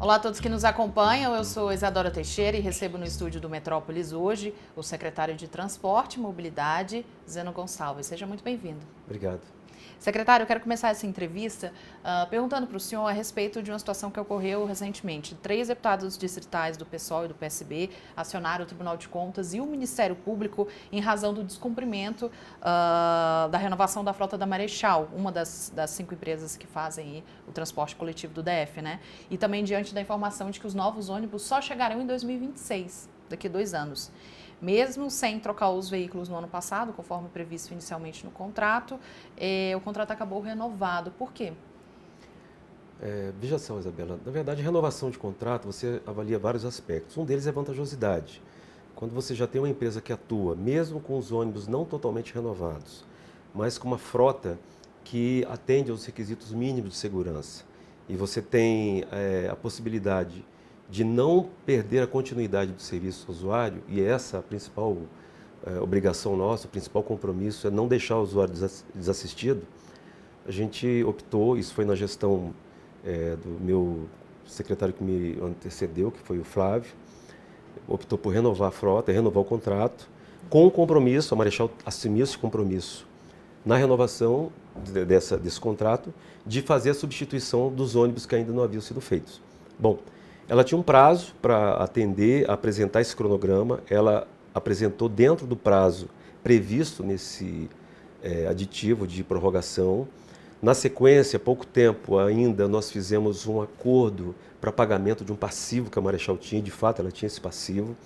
Olá a todos que nos acompanham, eu sou Isadora Teixeira e recebo no estúdio do Metrópolis hoje o secretário de Transporte e Mobilidade, Zeno Gonçalves. Seja muito bem-vindo. Obrigado. Secretário, eu quero começar essa entrevista perguntando para o senhor a respeito de uma situação que ocorreu recentemente. 3 deputados distritais do PSOL e do PSB acionaram o Tribunal de Contas e o Ministério Público em razão do descumprimento da renovação da frota da Marechal, uma das 5 empresas que fazem o transporte coletivo do DF, né? E também diante da informação de que os novos ônibus só chegarão em 2026, daqui a 2 anos. Mesmo sem trocar os veículos no ano passado, conforme previsto inicialmente no contrato, o contrato acabou renovado. Por quê? Veja só, Isabela, na verdade, renovação de contrato, você avalia vários aspectos. Um deles é vantajosidade. Quando você já tem uma empresa que atua, mesmo com os ônibus não totalmente renovados, mas com uma frota que atende aos requisitos mínimos de segurança, e você tem a possibilidade de não perder a continuidade do serviço ao usuário, e essa é a principal obrigação nossa, o principal compromisso é não deixar o usuário desassistido, a gente optou, isso foi na gestão do meu secretário que me antecedeu, que foi o Flávio, optou por renovar a frota, renovar o contrato, com o compromisso, a Marechal assumiu esse compromisso na renovação desse contrato, de fazer a substituição dos ônibus que ainda não haviam sido feitos. Bom, ela tinha um prazo para atender, apresentar esse cronograma. Ela apresentou dentro do prazo previsto nesse aditivo de prorrogação. Na sequência, há pouco tempo ainda, nós fizemos um acordo para pagamento de um passivo que a Marechal tinha. De fato, ela tinha esse passivo.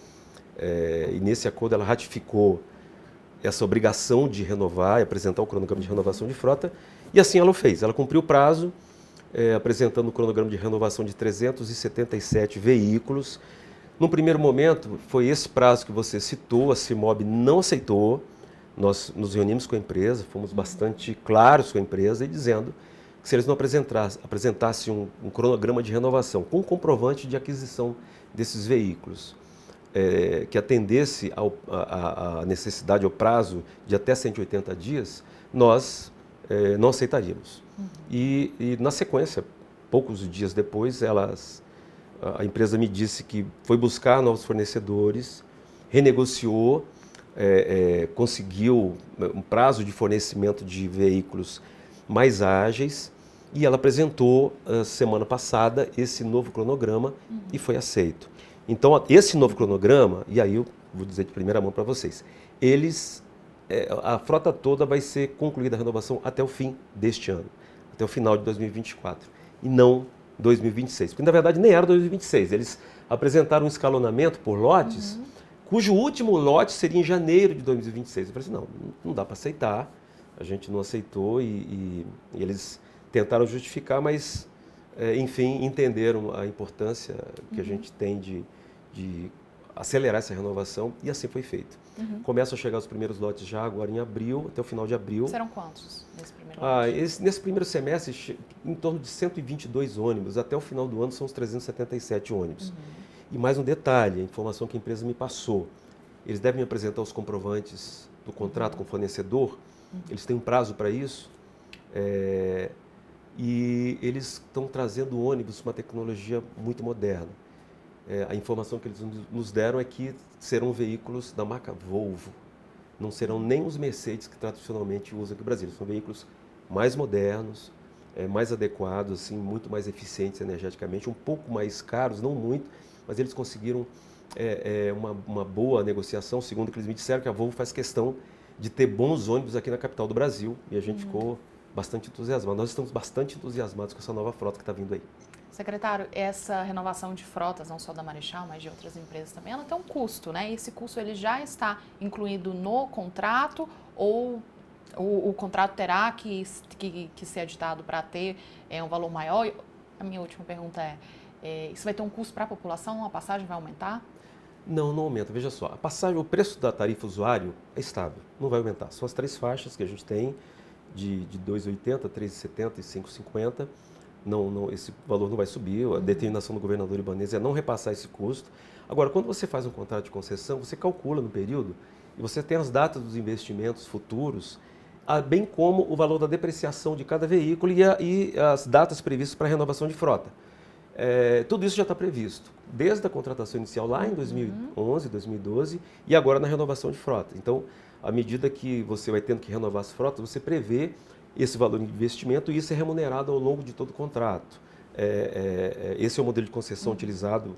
E nesse acordo ela ratificou essa obrigação de renovar e apresentar o cronograma de renovação de frota. E assim ela o fez. Ela cumpriu o prazo, apresentando o cronograma de renovação de 377 veículos. No primeiro momento, foi esse prazo que você citou, a CIMOB não aceitou. Nós nos reunimos com a empresa, fomos bastante claros com a empresa e dizendo que se eles não apresentassem um cronograma de renovação com comprovante de aquisição desses veículos, que atendesse à necessidade, ao prazo de até 180 dias, nós não aceitaríamos. E na sequência, poucos dias depois, a empresa me disse que foi buscar novos fornecedores, renegociou, conseguiu um prazo de fornecimento de veículos mais ágeis e ela apresentou semana passada esse novo cronograma e foi aceito. Então, esse novo cronograma, e aí eu vou dizer de primeira mão para vocês, a frota toda vai ser concluída a renovação até o fim deste ano, até o final de 2024, e não 2026. Porque, na verdade, nem era 2026. Eles apresentaram um escalonamento por lotes, cujo último lote seria em janeiro de 2026. Eu falei assim, não dá para aceitar, a gente não aceitou e eles tentaram justificar, mas, enfim, entenderam a importância que a gente tem de acelerar essa renovação e assim foi feito. Começam a chegar os primeiros lotes já agora em abril, até o final de abril. Serão quantos nesse primeiro lote? Nesse primeiro semestre, em torno de 122 ônibus. Até o final do ano são os 377 ônibus. E mais um detalhe, a informação que a empresa me passou. Eles devem apresentar os comprovantes do contrato com o fornecedor. Eles têm um prazo para isso. E eles estão trazendo ônibus com uma tecnologia muito moderna. A informação que eles nos deram é que serão veículos da marca Volvo. Não serão nem os Mercedes que tradicionalmente usam aqui no Brasil. São veículos mais modernos, mais adequados, assim, muito mais eficientes energeticamente, um pouco mais caros, não muito, mas eles conseguiram uma boa negociação, segundo o que eles me disseram, que a Volvo faz questão de ter bons ônibus aqui na capital do Brasil. E a gente ficou bastante entusiasmado. Nós estamos bastante entusiasmados com essa nova frota que está vindo aí. Secretário, essa renovação de frotas, não só da Marechal, mas de outras empresas também, ela tem um custo, né? E esse custo ele já está incluído no contrato ou o contrato terá que ser editado para ter um valor maior? A minha última pergunta isso vai ter um custo para a população? A passagem vai aumentar? Não aumenta. Veja só, o preço da tarifa usuário é estável, não vai aumentar. São as 3 faixas que a gente tem, de R$ 2,80, R$ 3,70 e R$ 5,50. Esse valor não vai subir. A determinação do governador Ibanez é não repassar esse custo. Agora, quando você faz um contrato de concessão, você calcula no período e você tem as datas dos investimentos futuros, bem como o valor da depreciação de cada veículo e as datas previstas para a renovação de frota. Tudo isso já está previsto, desde a contratação inicial lá em 2011, 2012 e agora na renovação de frota. Então, à medida que você vai tendo que renovar as frotas, você prevê esse valor de investimento e isso é remunerado ao longo de todo o contrato. Esse é o modelo de concessão utilizado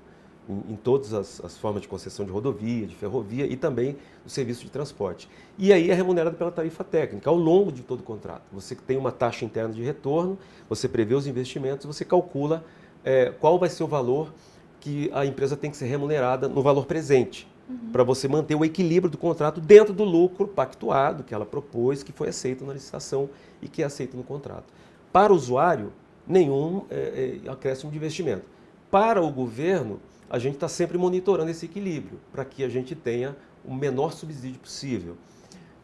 em todas as formas de concessão de rodovia, de ferrovia e também do serviço de transporte. E aí é remunerado pela tarifa técnica ao longo de todo o contrato. Você tem uma taxa interna de retorno, você prevê os investimentos, você calcula qual vai ser o valor que a empresa tem que ser remunerada no valor presente, para você manter o equilíbrio do contrato dentro do lucro pactuado que ela propôs, que foi aceito na licitação e que é aceito no contrato. Para o usuário, nenhum acréscimo de investimento. Para o governo, a gente está sempre monitorando esse equilíbrio, para que a gente tenha o menor subsídio possível.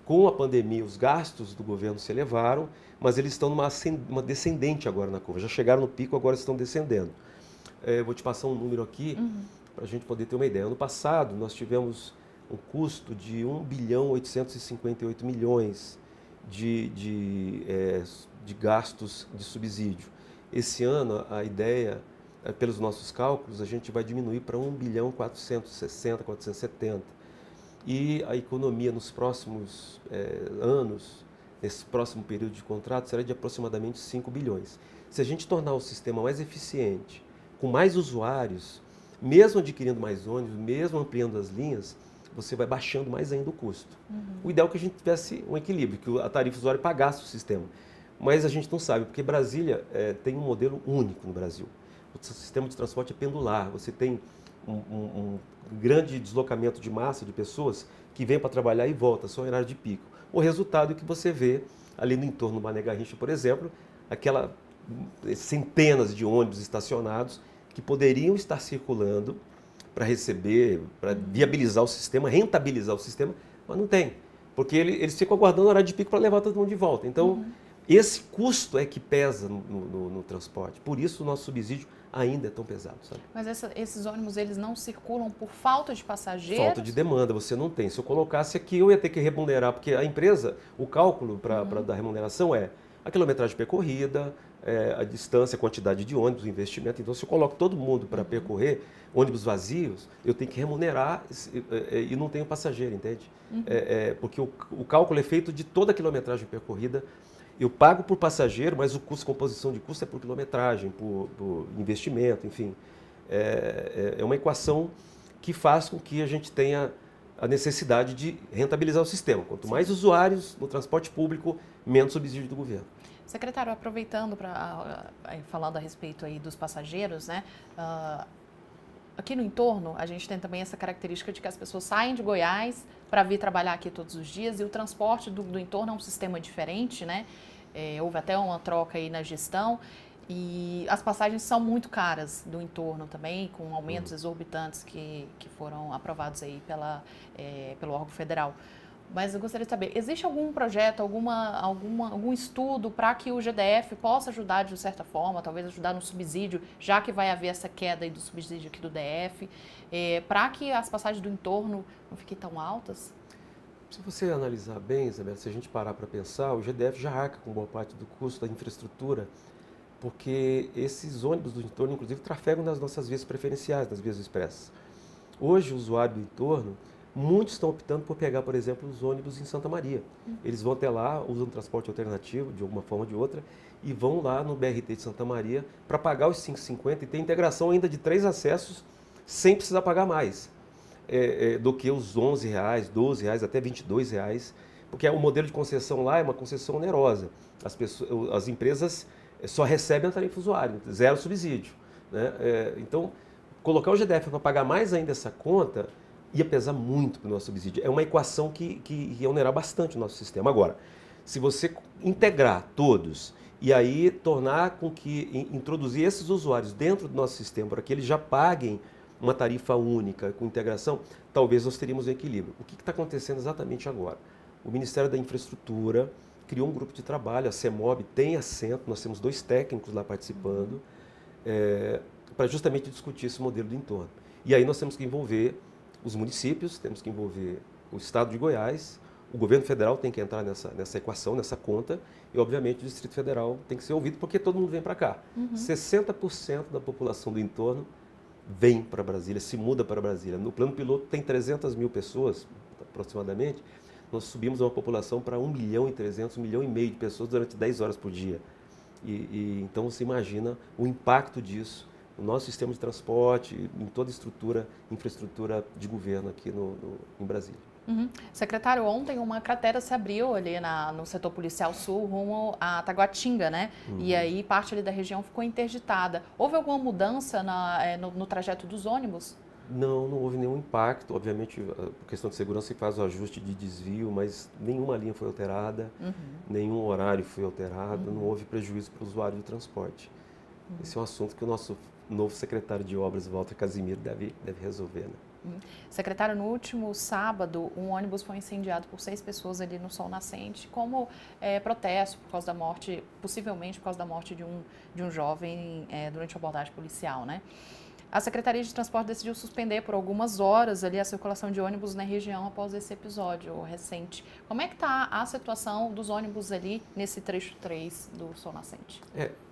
Com a pandemia, os gastos do governo se elevaram, mas eles estão numa descendente agora na curva. Já chegaram no pico, agora estão descendendo. Vou te passar um número aqui, para a gente poder ter uma ideia. Ano passado, nós tivemos um custo de 1.858 bilhões de gastos de subsídio. Esse ano, a ideia, pelos nossos cálculos, a gente vai diminuir para 1.460 470. E a economia nos próximos anos, nesse próximo período de contrato, será de aproximadamente 5 bilhões. Se a gente tornar o sistema mais eficiente, com mais usuários, mesmo adquirindo mais ônibus, mesmo ampliando as linhas, você vai baixando mais ainda o custo. O ideal é que a gente tivesse um equilíbrio, que a tarifa usuário pagasse o sistema. Mas a gente não sabe, porque Brasília tem um modelo único no Brasil. O sistema de transporte é pendular, você tem um grande deslocamento de massa de pessoas que vêm para trabalhar e voltam, só em horário de pico. O resultado é que você vê ali no entorno do Mané Garrincha, por exemplo, aquela centenas de ônibus estacionados que poderiam estar circulando para receber, para viabilizar o sistema, rentabilizar o sistema, mas não tem, porque eles ficam aguardando o horário de pico para levar todo mundo de volta. Então, esse custo é que pesa no transporte, por isso o nosso subsídio ainda é tão pesado, sabe? Mas esses ônibus, eles não circulam por falta de passageiros? Falta de demanda, você não tem. Se eu colocasse aqui, eu ia ter que remunerar, porque a empresa, o cálculo para dar remuneração é a quilometragem percorrida, a distância, a quantidade de ônibus, o investimento. Então, se eu coloco todo mundo para percorrer ônibus vazios, eu tenho que remunerar e não tenho passageiro, entende? Porque o cálculo é feito de toda a quilometragem percorrida. Eu pago por passageiro, mas o custo, composição de custo é por quilometragem, por investimento, enfim. É uma equação que faz com que a gente tenha a necessidade de rentabilizar o sistema. Quanto mais usuários no transporte público, menos subsídio do governo. Secretário, aproveitando falando a respeito aí dos passageiros, né? Aqui no entorno, a gente tem também essa característica de que as pessoas saem de Goiás para vir trabalhar aqui todos os dias e o transporte do entorno é um sistema diferente, né? Houve até uma troca aí na gestão e as passagens são muito caras do entorno também, com aumentos exorbitantes que foram aprovados aí pelo órgão federal. Mas eu gostaria de saber, existe algum projeto, algum estudo para que o GDF possa ajudar de certa forma, talvez ajudar no subsídio, já que vai haver essa queda aí do subsídio aqui do DF, para que as passagens do entorno não fiquem tão altas? Se você analisar bem, Isabela, se a gente parar para pensar, o GDF já arca com boa parte do custo da infraestrutura, porque esses ônibus do entorno, inclusive, trafegam nas nossas vias preferenciais, nas vias expressas. Hoje, o usuário do entorno, muitos estão optando por pegar, por exemplo, os ônibus em Santa Maria. Eles vão até lá, usam transporte alternativo, de alguma forma ou de outra, e vão lá no BRT de Santa Maria para pagar os R$ 5,50 e ter integração ainda de 3 acessos sem precisar pagar mais do que os R$ 11, R$ 12, até R$ 22, porque o modelo de concessão lá é uma concessão onerosa. As empresas só recebem a tarifa usuário, zero subsídio, né? Então, colocar o GDF para pagar mais ainda essa conta ia pesar muito para o nosso subsídio. É uma equação que ia onerar bastante o nosso sistema. Agora, se você integrar todos e aí tornar com que introduzir esses usuários dentro do nosso sistema para que eles já paguem uma tarifa única com integração, talvez nós teríamos um equilíbrio. O que está acontecendo exatamente agora? O Ministério da Infraestrutura criou um grupo de trabalho, a CEMOB tem assento, nós temos 2 técnicos lá participando, para justamente discutir esse modelo do entorno. E aí nós temos que envolver os municípios, temos que envolver o Estado de Goiás, o governo federal tem que entrar nessa equação, nessa conta, e obviamente o Distrito Federal tem que ser ouvido, porque todo mundo vem para cá. 60% da população do entorno vem para Brasília, se muda para Brasília. No plano piloto tem 300 mil pessoas, aproximadamente. Nós subimos uma população para 1 milhão e 300, 1 milhão e meio de pessoas durante 10 horas por dia. Então você imagina o impacto disso no nosso sistema de transporte, em toda a infraestrutura de governo aqui em Brasília. Secretário, ontem uma cratera se abriu ali no setor policial sul, rumo a Taguatinga, né? E aí parte ali da região ficou interditada. Houve alguma mudança no trajeto dos ônibus? Não houve nenhum impacto. Obviamente, por questão de segurança, se faz o ajuste de desvio, mas nenhuma linha foi alterada, nenhum horário foi alterado, não houve prejuízo para o usuário do transporte. Esse é um assunto que o nosso novo secretário de Obras, Walter Casimiro, deve resolver, né? Secretário, no último sábado, um ônibus foi incendiado por 6 pessoas ali no Sol Nascente, como protesto por causa da morte, possivelmente por causa da morte de um jovem durante a abordagem policial, né? A Secretaria de Transporte decidiu suspender por algumas horas ali a circulação de ônibus na região após esse episódio recente. Como é que está a situação dos ônibus ali nesse trecho 3 do Sol Nascente?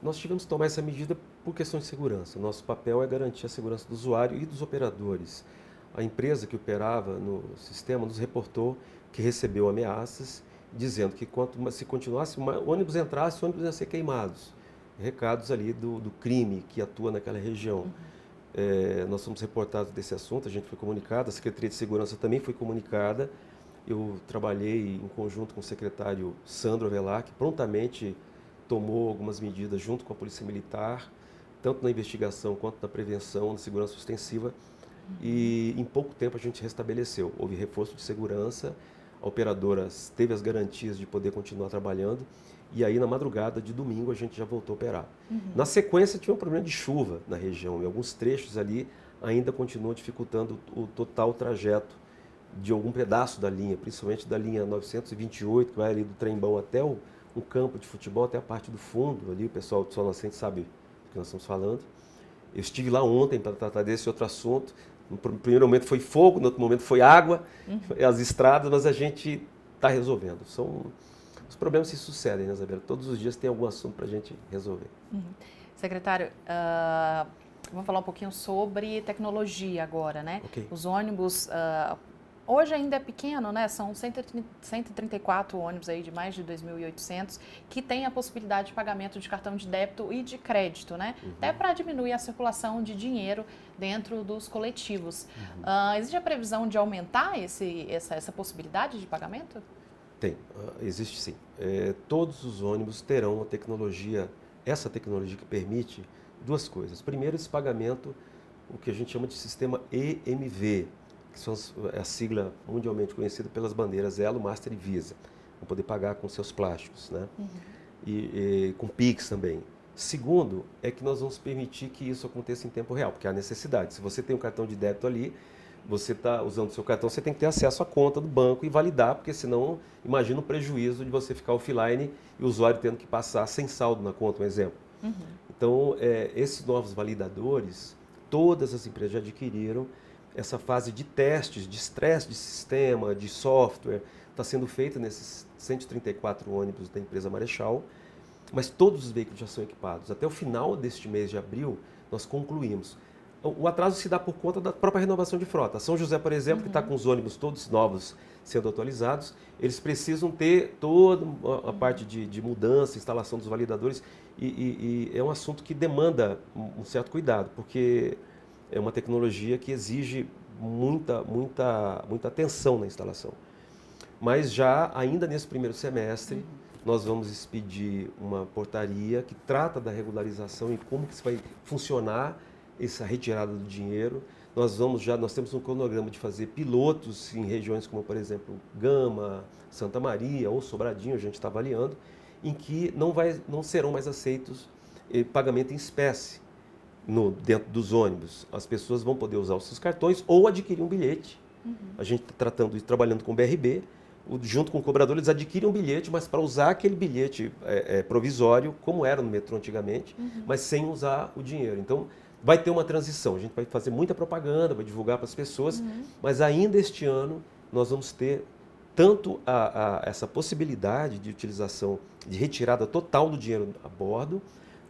Nós tivemos que tomar essa medida por questão de segurança. Nosso papel é garantir a segurança do usuário e dos operadores. A empresa que operava no sistema nos reportou que recebeu ameaças, dizendo que se continuasse, o ônibus entrasse, o ônibus ia ser queimados. Recados ali do crime que atua naquela região. Nós fomos reportados desse assunto, a gente foi comunicado, a Secretaria de Segurança também foi comunicada. Eu trabalhei em conjunto com o secretário Sandro Avelar, que prontamente tomou algumas medidas junto com a Polícia Militar, tanto na investigação quanto na prevenção, na segurança ostensiva. E em pouco tempo a gente restabeleceu. Houve reforço de segurança, a operadora teve as garantias de poder continuar trabalhando. E aí, na madrugada de domingo, a gente já voltou a operar. Na sequência, tinha um problema de chuva na região. E alguns trechos ali ainda continuam dificultando o total trajeto de algum pedaço da linha, principalmente da linha 928, que vai ali do Trembão até um campo de futebol, até a parte do fundo. Ali o pessoal do Sol Nascente sabe do que nós estamos falando. Eu estive lá ontem para tratar desse outro assunto. No primeiro momento foi fogo, no outro momento foi água, as estradas, mas a gente está resolvendo. Os problemas se sucedem, né, Isabela? Todos os dias tem algum assunto para a gente resolver. Secretário, vamos falar um pouquinho sobre tecnologia agora, né? Okay. Os ônibus, hoje ainda é pequeno, né? São 134 ônibus aí de mais de 2.800 que têm a possibilidade de pagamento de cartão de débito e de crédito, né? Até para diminuir a circulação de dinheiro dentro dos coletivos. Existe a previsão de aumentar essa possibilidade de pagamento? Tem, existe sim. Todos os ônibus terão essa tecnologia que permite duas coisas. Primeiro, esse pagamento, o que a gente chama de sistema EMV, que é a sigla mundialmente conhecida pelas bandeiras Elo, Master e Visa. Vão poder pagar com seus plásticos, né? E com Pix também. Segundo, é que nós vamos permitir que isso aconteça em tempo real, porque há necessidade. Se você tem um cartão de débito ali, você está usando o seu cartão, você tem que ter acesso à conta do banco e validar, porque senão, imagina o prejuízo de você ficar offline e o usuário tendo que passar sem saldo na conta, um exemplo. Então, esses novos validadores, todas as empresas já adquiriram. Essa fase de testes, de estresse de sistema, de software, está sendo feita nesses 134 ônibus da empresa Marechal, mas todos os veículos já são equipados. Até o final deste mês de abril, nós concluímos. O atraso se dá por conta da própria renovação de frota. São José, por exemplo, que está com os ônibus todos novos sendo atualizados, eles precisam ter toda a parte de mudança, instalação dos validadores, e é um assunto que demanda um certo cuidado, porque é uma tecnologia que exige muita atenção na instalação. Mas já, ainda nesse primeiro semestre, nós vamos expedir uma portaria que trata da regularização e como que isso vai funcionar essa retirada do dinheiro. Nós temos um cronograma de fazer pilotos em regiões como, por exemplo, Gama, Santa Maria ou Sobradinho, a gente está avaliando, em que não serão mais aceitos pagamento em espécie dentro dos ônibus. As pessoas vão poder usar os seus cartões ou adquirir um bilhete. A gente está trabalhando com o BRB, junto com o cobrador, eles adquirem um bilhete, mas para usar aquele bilhete provisório, como era no metrô antigamente, mas sem usar o dinheiro. Então, vai ter uma transição, a gente vai fazer muita propaganda, vai divulgar para as pessoas, mas ainda este ano nós vamos ter tanto essa possibilidade de utilização, de retirada total do dinheiro a bordo,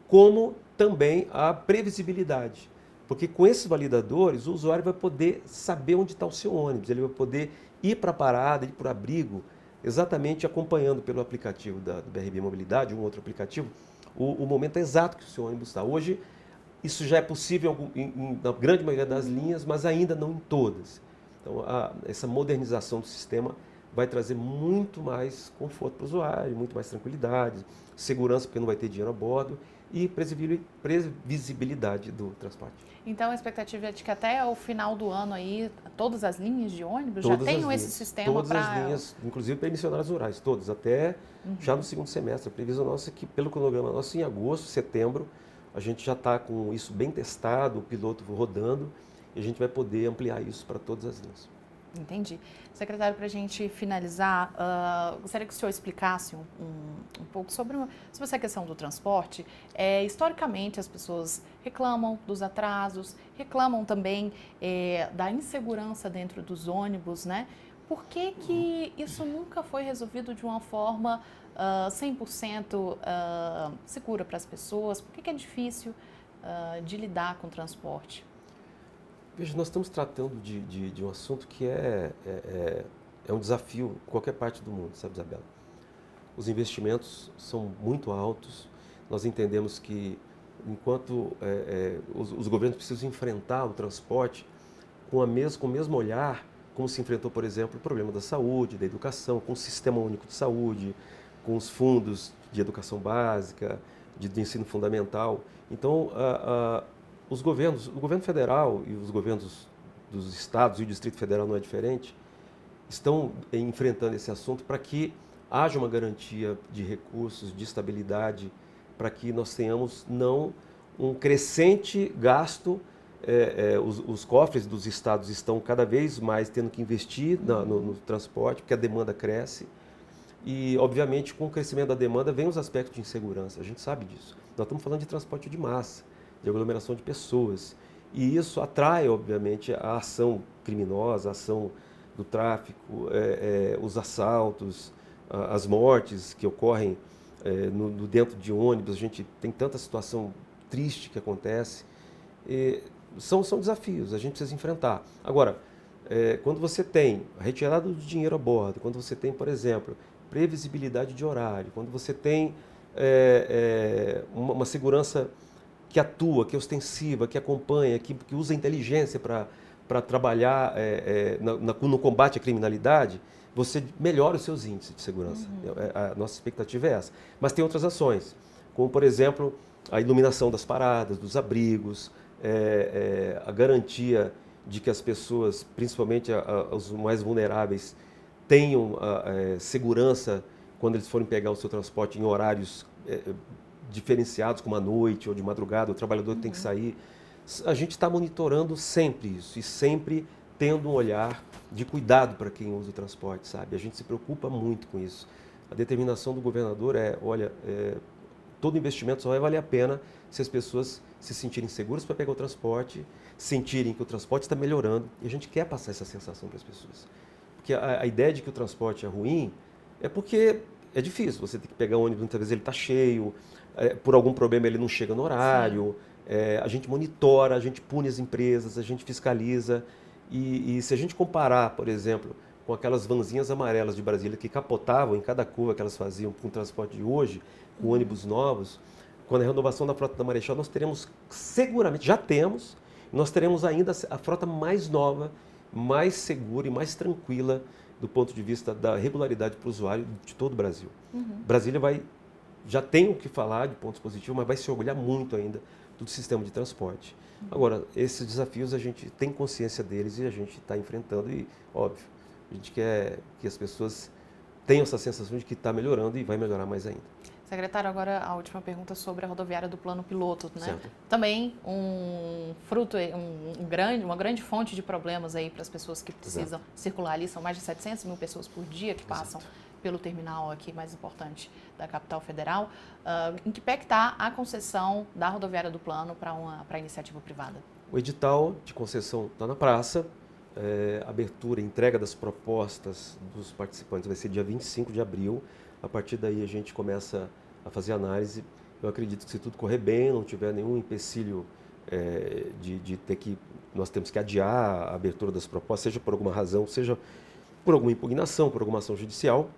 como também a previsibilidade. Porque com esses validadores, o usuário vai poder saber onde está o seu ônibus, ele vai poder ir para a parada, ir para o abrigo, exatamente acompanhando pelo aplicativo do BRB Mobilidade, um outro aplicativo, o momento exato que o seu ônibus está. Hoje, isso já é possível na grande maioria das linhas, mas ainda não em todas. Então, essa modernização do sistema vai trazer muito mais conforto para o usuário, muito mais tranquilidade, segurança, porque não vai ter dinheiro a bordo, e previsibilidade do transporte. Então, a expectativa é de que até o final do ano aí, todas as linhas de ônibus Todas já tenham linhas, esse sistema para... Todas as linhas, inclusive para missionários rurais, todas, até já no segundo semestre. A previsão nossa é que, pelo cronograma nosso, em agosto, setembro, a gente já está com isso bem testado, o piloto rodando, e a gente vai poder ampliar isso para todas as linhas. Entendi. Secretário, para a gente finalizar, gostaria que o senhor explicasse um pouco sobre essa questão do transporte. Historicamente, as pessoas reclamam dos atrasos, reclamam também da insegurança dentro dos ônibus, né? Por que isso nunca foi resolvido de uma forma 100% segura para as pessoas? Por que é difícil de lidar com o transporte? Veja, nós estamos tratando de um assunto que é um desafio em qualquer parte do mundo, sabe, Isabela? Os investimentos são muito altos, nós entendemos que enquanto os governos precisam enfrentar o transporte com o mesmo olhar, como se enfrentou, por exemplo, o problema da saúde, da educação, com o Sistema Único de Saúde, com os fundos de educação básica, de ensino fundamental. Então, o governo federal e os governos dos estados, e o Distrito Federal não é diferente, estão enfrentando esse assunto para que haja uma garantia de recursos, de estabilidade, para que nós tenhamos não um crescente gasto. Os cofres dos estados estão cada vez mais tendo que investir no transporte, porque a demanda cresce. E, obviamente, com o crescimento da demanda vem os aspectos de insegurança, a gente sabe disso. Nós estamos falando de transporte de massa, de aglomeração de pessoas. E isso atrai, obviamente, a ação criminosa, a ação do tráfico, os assaltos, as mortes que ocorrem dentro de ônibus. A gente tem tanta situação triste que acontece. São desafios, a gente precisa enfrentar. Agora, quando você tem a retirada do dinheiro a bordo, quando você tem, por exemplo, previsibilidade de horário, quando você tem uma segurança que atua, que é ostensiva, que acompanha, que usa inteligência para trabalhar no combate à criminalidade, você melhora os seus índices de segurança. A nossa expectativa é essa. Mas tem outras ações, como, por exemplo, a iluminação das paradas, dos abrigos, a garantia de que as pessoas, principalmente os mais vulneráveis, tenham segurança quando eles forem pegar o seu transporte em horários diferenciados, como à noite ou de madrugada, o trabalhador tem que sair. A gente está monitorando sempre isso e sempre tendo um olhar de cuidado para quem usa o transporte, sabe? A gente se preocupa muito com isso. A determinação do governador olha, todo investimento só vai valer a pena se as pessoas se sentirem seguras para pegar o transporte, sentirem que o transporte está melhorando, e a gente quer passar essa sensação para as pessoas. Porque a ideia de que o transporte é ruim é porque é difícil, você tem que pegar o ônibus, muitas vezes ele está cheio, por algum problema ele não chega no horário, a gente monitora, a gente pune as empresas, a gente fiscaliza, e se a gente comparar, por exemplo, com aquelas vanzinhas amarelas de Brasília que capotavam em cada curva que elas faziam com o transporte de hoje, com ônibus novos, quando a renovação da frota da Marechal, nós teremos seguramente, já temos, nós teremos ainda a frota mais nova, mais segura e mais tranquila do ponto de vista da regularidade para o usuário de todo o Brasil. Brasília já tem o que falar de pontos positivos, mas vai se orgulhar muito ainda do sistema de transporte. Agora, esses desafios a gente tem consciência deles e a gente está enfrentando e, óbvio, a gente quer que as pessoas tenham essa sensação de que está melhorando e vai melhorar mais ainda. Secretário, agora a última pergunta sobre a rodoviária do plano piloto, né? Certo. Também uma grande fonte de problemas aí para as pessoas que precisam circular ali. São mais de 700 mil pessoas por dia que passam pelo terminal aqui mais importante da capital federal. Em que pé que está a concessão da rodoviária do plano para a iniciativa privada? O edital de concessão está na praça. abertura, entrega das propostas dos participantes vai ser dia 25 de abril. A partir daí a gente começa a fazer análise. Eu acredito que se tudo correr bem, não tiver nenhum empecilho de ter que... Nós temos que adiar a abertura das propostas, seja por alguma razão, seja por alguma impugnação, por alguma ação judicial.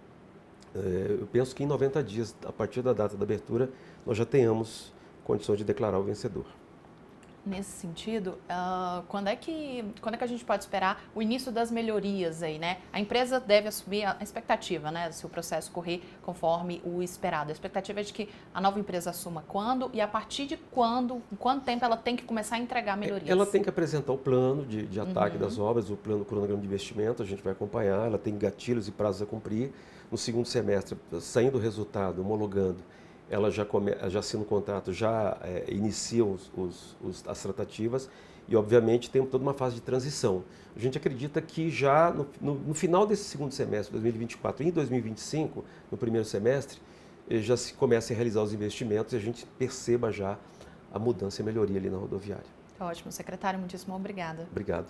Eu penso que em 90 dias, a partir da data da abertura, nós já tenhamos condições de declarar o vencedor. Nesse sentido, quando é que a gente pode esperar o início das melhorias aí, né? A empresa deve assumir a expectativa, né? Se o processo correr conforme o esperado. A expectativa é de que a nova empresa assuma quando e a partir de quando, em quanto tempo ela tem que começar a entregar melhorias? Ela tem que apresentar o plano de ataque das obras, o plano cronograma de investimento, a gente vai acompanhar, ela tem gatilhos e prazos a cumprir. No segundo semestre, saindo o resultado, homologando, ela já assina o contrato, já inicia as tratativas e, obviamente, tem toda uma fase de transição. A gente acredita que já no final desse segundo semestre, 2024 e em 2025, no primeiro semestre, já se comece a realizar os investimentos e a gente perceba já a mudança e a melhoria ali na rodoviária. Ótimo, secretário, muitíssimo obrigada. Obrigado.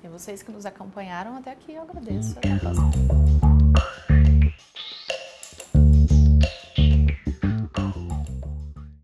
E vocês que nos acompanharam até aqui, eu agradeço. Até a próxima.